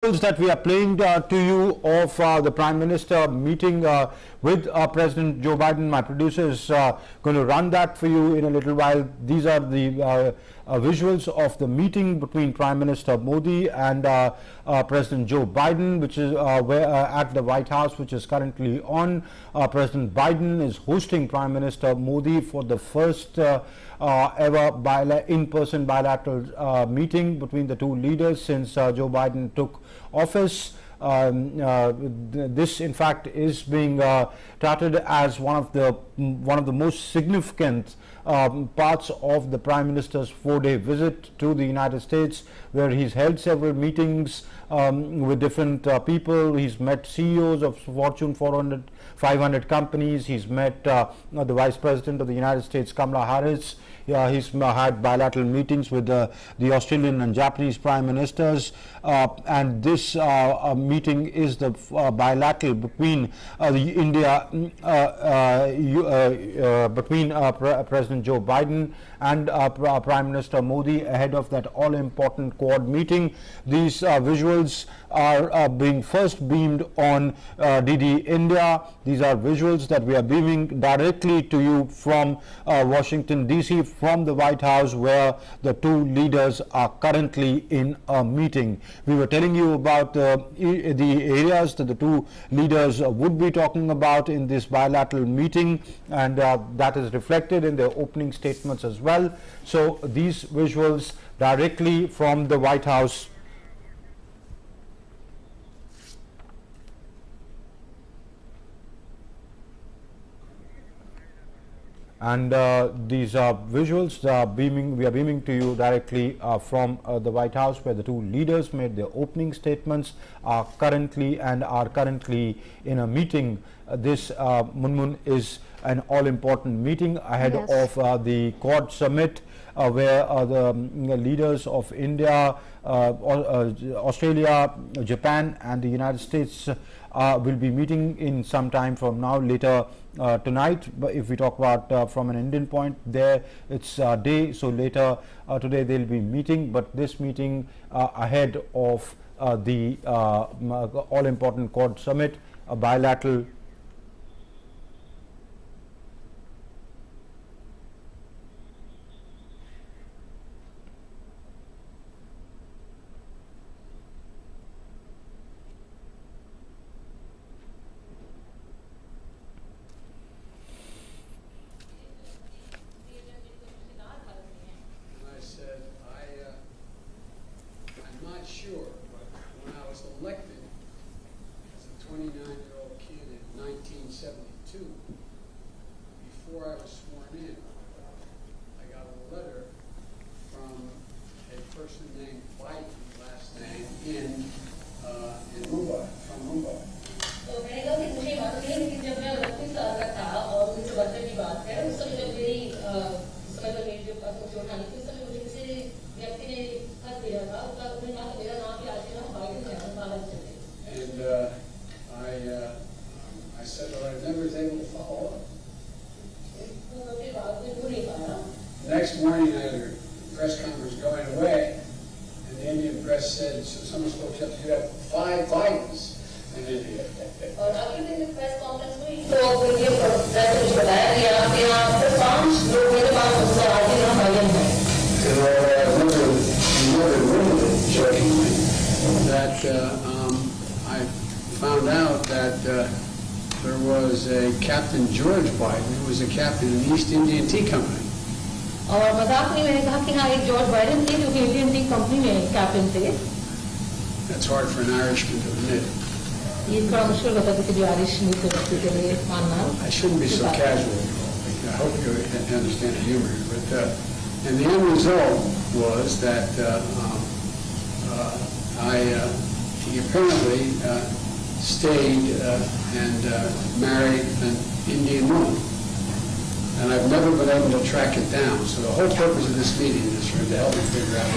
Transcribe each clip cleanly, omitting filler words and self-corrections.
That we are playing to you of the Prime Minister meeting with President Joe Biden. My producer is going to run that for you in a little while. These are the visuals of the meeting between Prime Minister Modi and President Joe Biden, which is at the White House, which is currently on. President Biden is hosting Prime Minister Modi for the first ever in-person bilateral meeting between the two leaders since Joe Biden took office. This in fact is being touted as one of the most significant parts of the Prime Minister's 4-day visit to the United States, where he's held several meetings with different people. He's met CEOs of Fortune 500 companies. He's met the Vice President of the United States, Kamala Harris. He's had bilateral meetings with the Australian and Japanese Prime Ministers, and this meeting is the bilateral between President Joe Biden and Prime Minister Modi ahead of that all-important Quad meeting. These visuals are being first beamed on DD India. These are visuals that we are beaming directly to you from Washington DC, from the White House, where the two leaders are currently in a meeting. We were telling you about the areas that the two leaders would be talking about in this bilateral meeting, and that is reflected in their opening statements as well. So these visuals directly from the White House. And these visuals we are beaming to you directly from the White House, where the two leaders made their opening statements, are currently in a meeting. This Munmun is an all-important meeting ahead of the Quad summit, where the leaders of India, Australia, Japan and the United States will be meeting in some time from now, later tonight. But if we talk about from an Indian point, there it's day, so later today they'll be meeting. But this meeting ahead of the all-important Quad summit, a bilateral. Before I was sworn in, I got a letter from a person named Biden, last name, in Mumbai, from Mumbai. तो मैंने कहा कि मुझे बात नहीं है, लेकिन जब मैं 29 साल का था और मुझे बचपन की बात है, उस समय जब मेरी समय पर मेरी जो मुझे उठानी थी, उस समय मुझे किसी व्यक्ति ने खत भेजा था, उन्होंने कहा मेरा नाम भी आज नाम बाइडन है, भारत से। And I said that I never was able to follow up. The next morning, I had a press conference going away, and the Indian press said, so someone spoke up, you have 5 Bidens in India. और अगले दिन press conference हुई तो media press ने बताया कि यहाँ पर 5 लोग मेरे पास उससे आगे ना बाइडन है। Jokingly, that I found out that there was a Captain George Biden who was a captain in the East Indian Tea Company. और मजाक में मैंने कहा कि हाँ एक जॉर्ज बाइडन थे जो कि इंडियन टी कंपनी में कैप्टन थे। That's hard for an Irishman to admit. ये थोड़ा मुश्किल होता है कि आयरिश व्यक्ति के लिए मानना। I shouldn't be so casual. I hope you understand the humor. But and the end result was that he apparently stayed and married an Indian woman. and I've never been able to track it down. So the whole purpose of this meeting is for to help me figure out.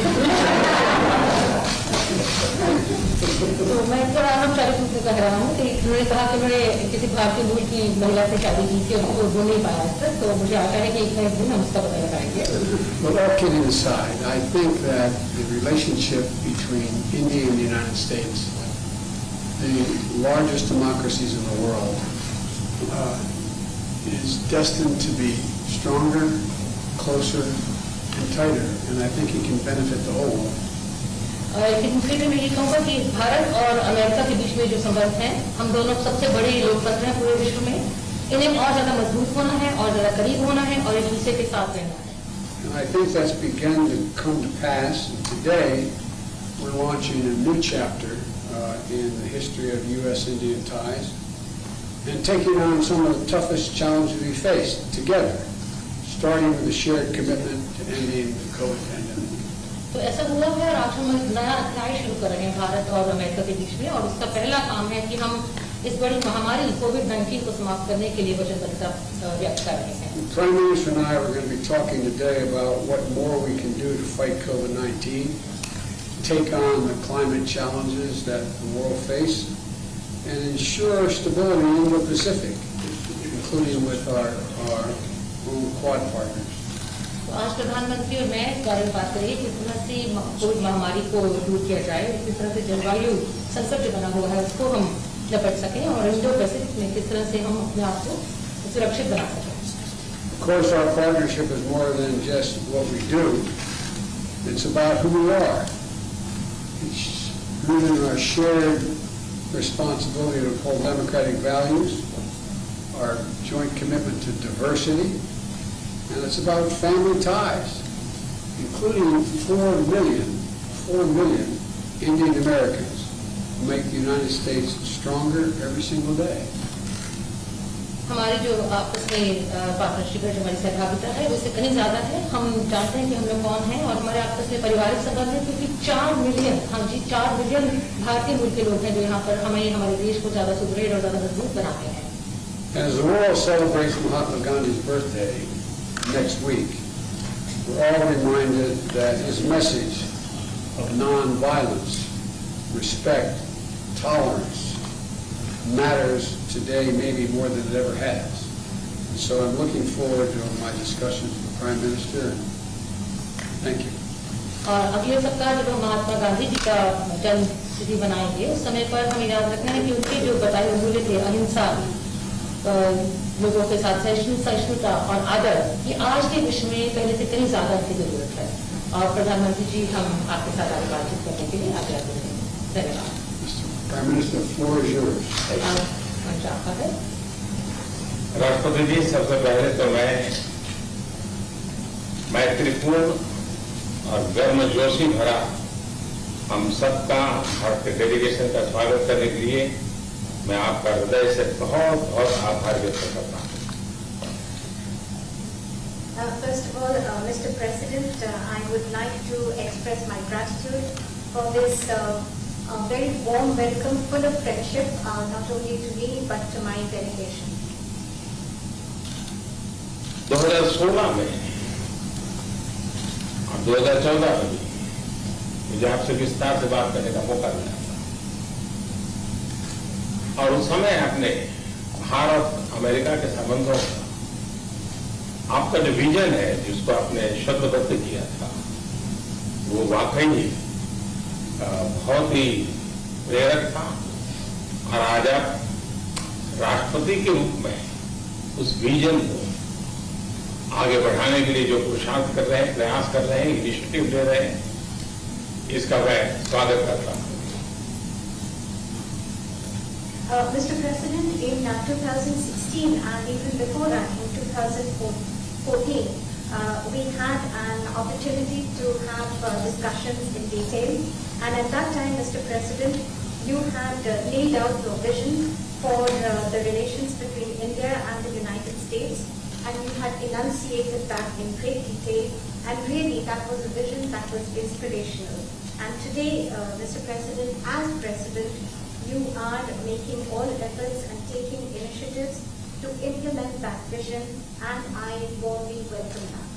तो मैं थोड़ा अनौपचारिक रूप से कह रहा हूँ कि उन्होंने कहा कि मैंने किसी भारतीय मूल की महिला से शादी की थी और उसको ढूंढ नहीं पाया आज तक, तो मुझे आशा है कि एक न एक दिन हम उसका पता लगाएंगे. Well, all kidding aside, I think that the relationship between India and the United States, the largest democracies in the world, is destined to be stronger, closer, and tighter, and I think it can benefit the whole world. और एक दूसरे में मैं ये कहूँगा कि भारत और America के बीच में जो संबंध हैं, हम दोनों सबसे बड़े लोकतंत्र हैं पूरे विश्व में, इन्हें और ज़्यादा मजबूत होना है और ज़्यादा करीब होना है और एक दूसरे के साथ रहना है. And I think that's begun to come to pass, and today we're launching a new chapter in the history of U.S.-Indian ties and taking on some of the toughest challenges we faced together, starting with a shared commitment to ending the COVID pandemic. तो ऐसा हुआ है और आज हम एक नया अध्याय शुरू कर रहे हैं भारत और अमेरिका के बीच में, और उसका पहला काम है कि हम इस बड़ी महामारी कोविड-19 को समाप्त करने के लिए वचनबद्धता व्यक्त कर रहे हैं. The Prime Minister and I are going to be talking today about what more we can do to fight COVID-19, take on the climate challenges that the world face, and ensure stability in the Indo-Pacific, including with our own Quad partners. तो आज प्रधानमंत्री और मैं इस बारे में बात करेंगे किस तरह से कोविड महामारी को दूर किया जाए, किस तरह से जलवायु संकट जो बना हुआ है उसको हम निपट सकें और इंडो पैसिफिक में किस तरह से हम अपने आप को सुरक्षित बना सकें. Of course, our partnership is more than just what we do. It's about who we are. It's rooted in our shared responsibility to uphold democratic values, our joint commitment to diversity, and it's about family ties, including 4 million Indian Americans who make the United States stronger every single day. हमारी जो आपस में partnership है, जो हमारी सहभागिता है, उससे कहीं ज्यादा है. हम जानते हैं कि हम लोग कौन हैं और हमारे आपस में पारिवारिक संबंध है, क्योंकि 4 मिलियन, हाँ जी 4 मिलियन भारतीय मूल के लोग हैं जो यहाँ पर हमें हमारे देश को ज्यादा सुदृढ़ और ज्यादा मजबूत बनाते हैं. As the world celebrates Mahatma Gandhi's birthday next week, we're all reminded that his message of non-violence, respect, tolerance matters today maybe more than it ever has. And so I'm looking forward to my discussions with the Prime Minister. Thank you. और अगले सप्ताह जब हम महात्मा गांधी जी का जन्म तिथि बनाएंगे, उस समय पर हमें याद रखना है कि उनके जो बताए हुए मूल्य थे, अहिंसा, लोगों के साथ सहिष्णुता और आदर, ये आज के विश्व में पहले से कहीं ज्यादा की जरूरत है. और प्रधानमंत्री जी, हम आपके साथ आगे बातचीत करने के लिए आग्रह करते हैं. धन्यवाद. Prime Minister, the floor is yours. आपका है. राष्ट्रपति जी, सबसे पहले तो मैं मैत्रीपूर्ण और गर्मजोशी भरा हम सबका भारतीय डेलीगेशन का स्वागत करने के लिए मैं आपका हृदय से बहुत बहुत आभार व्यक्त करता हूँ. First of all, Mr. President, I would like to express my gratitude for this very warm welcome, full of friendship, not only to me but to my delegation. 2016 में और 2014 में भी मुझे आपसे विस्तार से बात करने का मौका मिला और उस समय आपने भारत अमेरिका के संबंधों का आपका जो विजन है, जिसको आपने शब्दबद्ध किया था, वो वाकई बहुत ही प्रेरक था. और आज आप राष्ट्रपति के रूप में उस विजन को आगे बढ़ाने के लिए जो पुरुषार्थ कर रहे हैं, प्रयास कर रहे हैं, इनिशिएटिव ले रहे हैं, इसका मैं स्वागत करता हूं. Mr. President, in 2016 and even before that, in 2014, we had an opportunity to have discussions in detail. And at that time, Mr. President, you had laid out your vision for the relations between India and the United States, and you had enunciated that in great detail. And really, that was a vision that was inspirational. And today, Mr. President, as President, you are making all efforts and taking initiatives to implement that vision, and I warmly welcome that.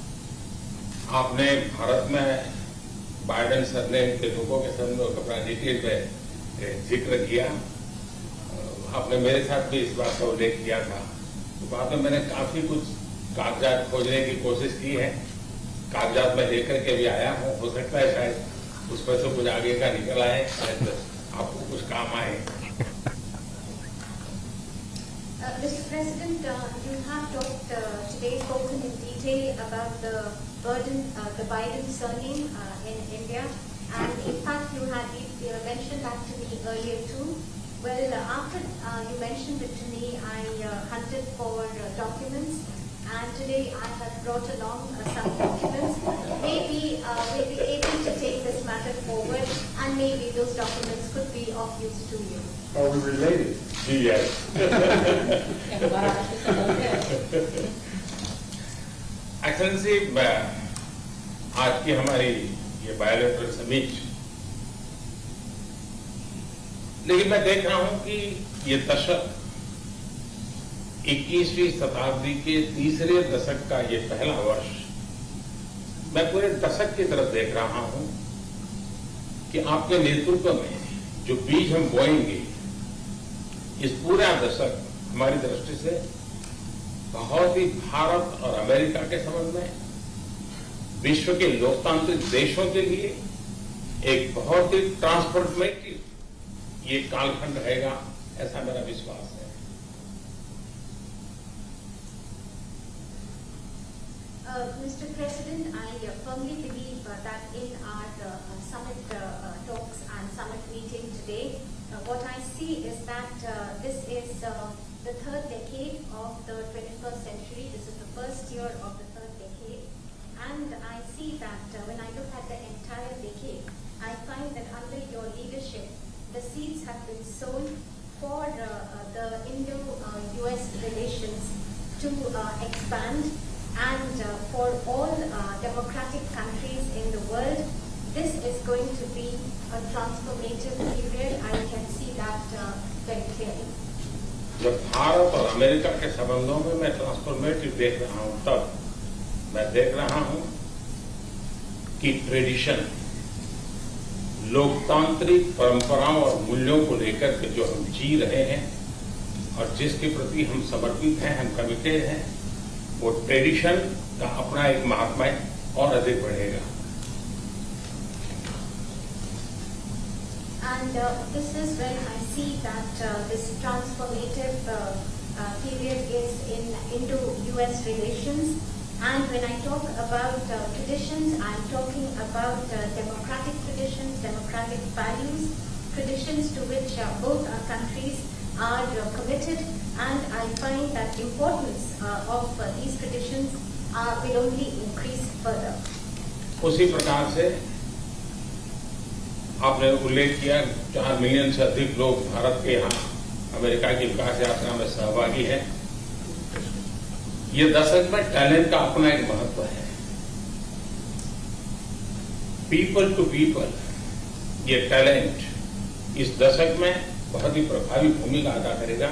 आपने भारत में Biden surname के लोगों के सामने अपना detail में जिक्र किया। आपने मेरे साथ भी इस बात का उल्लेख किया था। तो बाद में मैंने काफी कुछ कागजात खोजने की कोशिश की है। कागजात में लेकर के भी आया हूँ। हो सकता है शायद उसमें से कुछ आगे का निकल आए, शायद आपको कुछ काम आए। Mr. President, you have talked today, spoken in detail about the Biden surname in India, and in fact you had mentioned that to me earlier too. Well, after you mentioned it to me, I hunted for documents, and today I have brought along some documents. Maybe we'll be able to take this matter forward, and maybe those documents could be of use to you. Are we related? Yes. Excellency, आज की हमारी ये bilateral summit, लेकिन मैं देख रहा हूं कि ये दशक 21वीं शताब्दी के तीसरे दशक का ये पहला वर्ष, मैं पूरे दशक की तरफ देख रहा हूं कि आपके नेतृत्व में जो बीज हम बोएंगे, इस पूरा दशक हमारी दृष्टि से बहुत ही भारत और अमेरिका के संबंध में, विश्व के लोकतांत्रिक देशों के लिए एक बहुत ही ट्रांसफॉर्मेटिव ये कालखंड रहेगा, ऐसा मेरा विश्वास है। Mr. President, I firmly believe that in our summit talks and summit meeting today, what I see is that this is the third decade of the 21st century. This is the first year of the third decade. And I see that when I look at the entire decade, I find that under your leadership, the seeds have been sown for the Indo-US relations to expand, and for all democratic countries in the world, this is going to be a transformative period. I can see that very clearly. जब भारत और America के संबंधों में मैं transformative देख रहा हूं, तब मैं देख रहा हूं कि ट्रेडिशन, लोकतांत्रिक परंपराओं और मूल्यों को लेकर के जो हम जी रहे हैं और जिसके प्रति हम समर्पित हैं, हम कमिटेड हैं, वो ट्रेडिशन का अपना एक महात्मा और अधिक बढ़ेगा। And this is when I see that this transformative period is in Indo-US relations. And when I talk about traditions, I'm talking about democratic traditions, democratic values, traditions to which both our countries are committed, and I find that importance of these traditions will only increase further. उसी प्रकार से आपने उल्लेख किया 4 million से अधिक लोग भारत के यहाँ अमेरिका की विकास यात्रा में सहभागी हैं। ये दशक में टैलेंट का अपना एक महत्व है। पीपल टू पीपल, ये टैलेंट इस दशक में बहुत ही प्रभावी भूमिका अदा करेगा,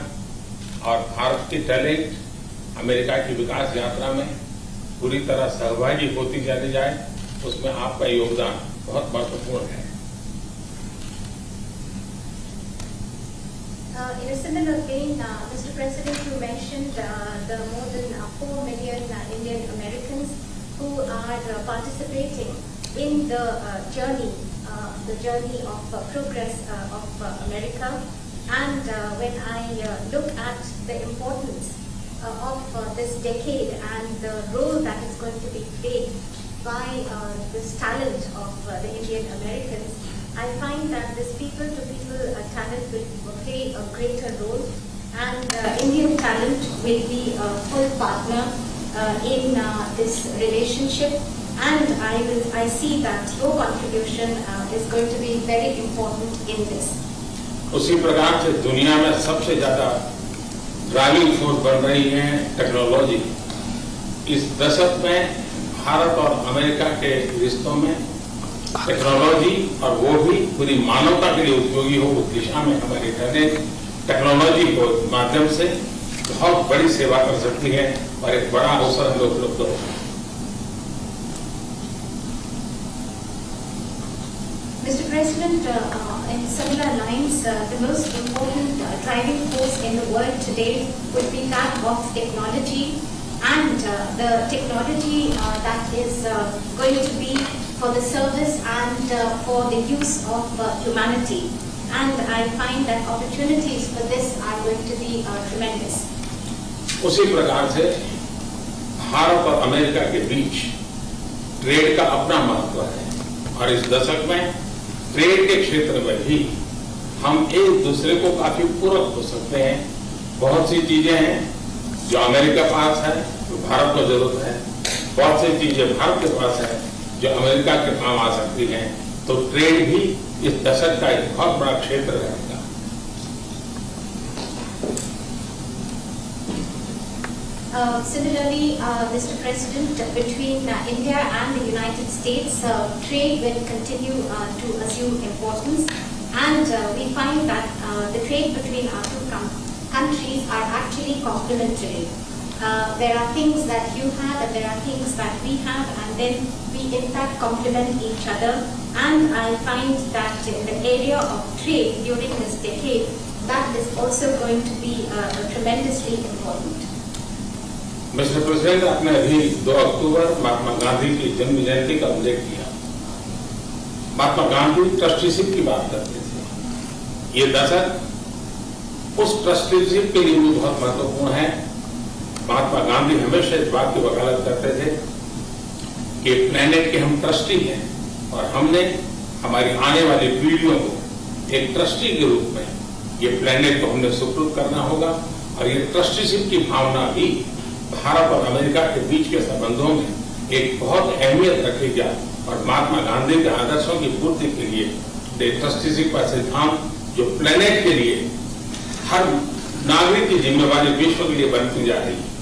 और भारत की टैलेंट अमेरिका की विकास यात्रा में पूरी तरह सहभागी होती चली जाए, उसमें आपका योगदान बहुत महत्वपूर्ण है। In a similar vein, Mr. President, you mentioned the more than 4 million Indian Americans who are participating in the journey of progress of America. And when I look at the importance of this decade and the role that is going to be played by this talent of the Indian Americans, I find that this people-to-people talent will play a greater role, and Indian talent will be a full partner in this relationship, and I see that your contribution is going to be very important in this. उसी प्रकार से दुनिया में सबसे ज्यादा driving force बन रही है टेक्नोलॉजी। इस दशक में भारत और अमेरिका के रिश्तों में टेक्नोलॉजी, और वो भी पूरी मानवता के लिए उपयोगी हो, उस दिशा में हमारी टेक्नोलॉजी को माध्यम से बहुत बड़ी सेवा कर सकती हैं और एक बड़ा अवसर हमें उपलब्ध होगा। Mr. President, in similar lines, the most important driving force in the world today would be that of technology, and the technology that is going to be for the service and for the use of humanity. And I find that opportunities for this are going to be tremendous. उसी प्रकार से भारत और America के बीच trade का अपना महत्व है और इस दशक में ट्रेड के क्षेत्र में भी हम एक दूसरे को काफी पूरक हो सकते हैं। बहुत सी चीजें हैं जो अमेरिका के पास है जो भारत को जरूरत है, बहुत सी चीजें भारत के पास है जो अमेरिका के काम आ सकती हैं। तो ट्रेड भी इस दशक का एक बहुत बड़ा क्षेत्र रहेगा। Similarly, Mr. President, between India and the United States, trade will continue to assume importance, and we find that the trade between our two countries are actually complementary. There are things that you have and there are things that we have, and then we in fact complement each other. And I find that in the area of trade during this decade, that is also going to be tremendously important. Mister president, आपने अभी 2 अक्टूबर महात्मा गांधी की जन्म जयंती का उल्लेख किया। Mahatma Gandhi trusteeship की बात करते थे। ये दशक उस ट्रस्टीशिप के लिए भी बहुत महत्वपूर्ण है। महात्मा गांधी हमेशा इस बात की वकालत करते थे कि प्लेनेट के हम ट्रस्टी हैं और हमने हमारी आने वाली पीढ़ियों को एक ट्रस्टी के रूप में ये प्लेनेट को हमने सुपुर्द करना होगा। और ये ट्रस्टीशिप की भावना भी भारत और अमेरिका के बीच के संबंधों में एक बहुत अहमियत रखेगी और महात्मा गांधी के आदर्शों की पूर्ति के लिए ट्रस्टीशिप का सिद्धांत जो प्लेनेट के लिए हर नागरिक की जिम्मेवारी विश्व के लिए बनती जा रही है।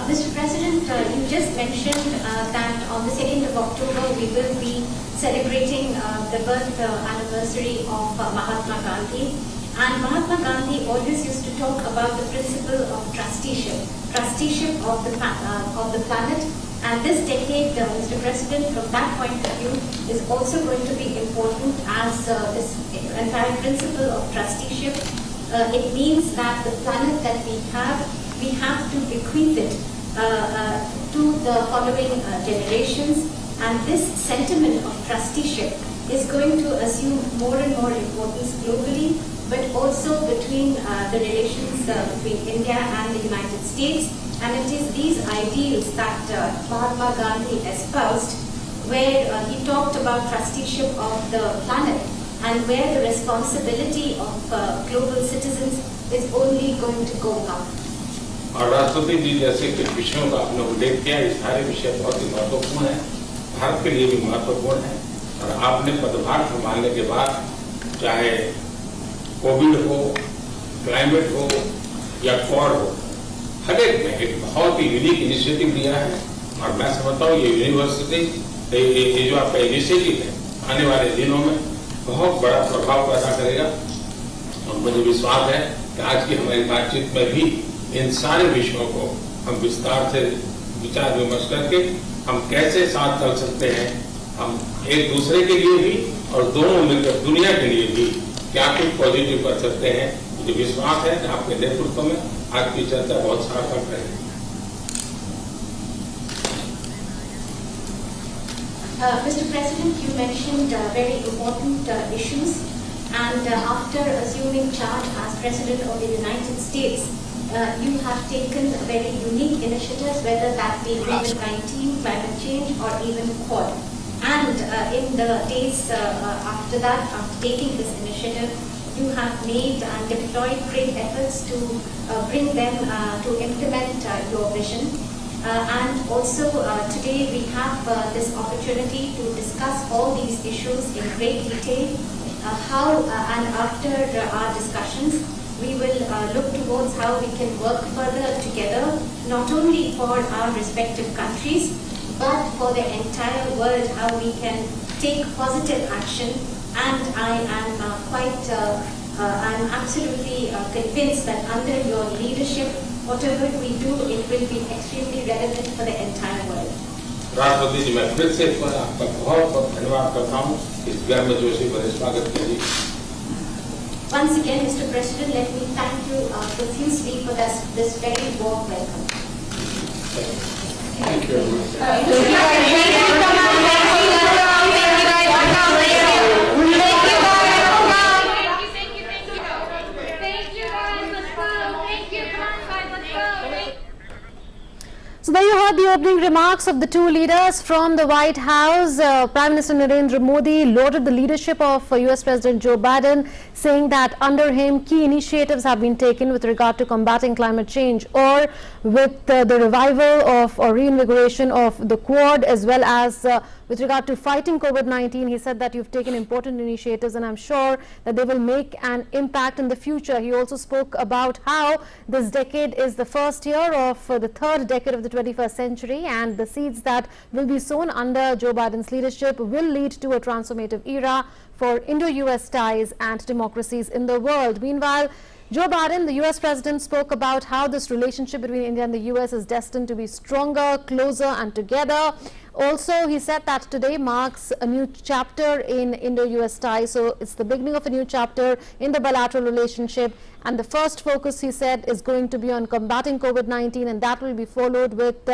Mr. President, you just mentioned that on the 2nd of October we will be celebrating the birth anniversary of Mahatma Gandhi. And Mahatma Gandhi always used to talk about the principle of trusteeship of the planet. And this decade, Mr. President, from that point of view, is also going to be important as this entire principle of trusteeship. It means that the planet that we have to bequeath it to the following generations. And this sentiment of trusteeship is going to assume more and more importance globally, but also between the relations between India and the United States. And it is these ideals that Mahatma Gandhi espoused, where he talked about trusteeship of the planet and where the responsibility of global citizens is only going to go up. और राष्ट्रपति जी जैसे कुछ विषयों का आपने उल्लेख किया, ये सारे विषय बहुत ही महत्वपूर्ण है, भारत के लिए भी महत्वपूर्ण है। और आपने पदभार संभालने के बाद चाहे कोविड हो, क्लाइमेट हो या क्वाड हो, हर एक में एक बहुत ही यूनिक इनिशिएटिव लिया है। और मैं समझता हूँ ये यूनिवर्सिटी, ये जो आपका इनिशिएटिव है आने वाले दिनों में बहुत बड़ा प्रभाव पैदा करेगा। और मुझे विश्वास है कि आज की हमारी बातचीत में भी इन सारे विषयों को हम विस्तार से विचार विमर्श करके हम कैसे साथ चल सकते हैं, हम एक दूसरे के लिए भी और दोनों मिलकर दुनिया के लिए भी क्या कुछ पॉजिटिव कर सकते हैं। मुझे विश्वास है कि आपके नेतृत्व में आज की चर्चा बहुत सार्थक रहेगी। Mr. President, you mentioned very important issues, and after assuming charge as President of the United States, you have taken very unique initiatives, whether that be COVID-19, climate change, or even Quad. And in the days after that, after taking this initiative, you have made and deployed great efforts to bring them to implement your vision. And also today we have this opportunity to discuss all these issues in great detail. And after our discussions, we will look towards how we can work further together, not only for our respective countries, but for the entire world, how we can take positive action, and I am I'm absolutely convinced that under your leadership, whatever we do, it will be extremely relevant for the entire world. राष्ट्रपति जी, मैं फिर से एक बार आपका बहुत बहुत धन्यवाद करता हूँ इस गर्मजोशी भरे स्वागत के लिए। Once again, Mr. President, let me thank you profusely for this very warm welcome. Thank you very much. So there you heard the opening remarks of the two leaders from the White House. Prime Minister Narendra Modi lauded the leadership of US President Joe Biden, saying that under him key initiatives have been taken with regard to combating climate change, or with the revival of or reinvigoration of the Quad, as well as with regard to fighting COVID-19. He said that you've taken important initiatives, and I'm sure that they will make an impact in the future. He also spoke about how this decade is the first year of the third decade of the 21st century, and the seeds that will be sown under Joe Biden's leadership will lead to a transformative era for Indo-US ties and democracies in the world. Meanwhile, Joe Biden, the US president, spoke about how this relationship between India and the US is destined to be stronger, closer and together. Also, he said that today marks a new chapter in Indo-US ties. So it's the beginning of a new chapter in the bilateral relationship. And the first focus, he said, is going to be on combating COVID-19, and that will be followed with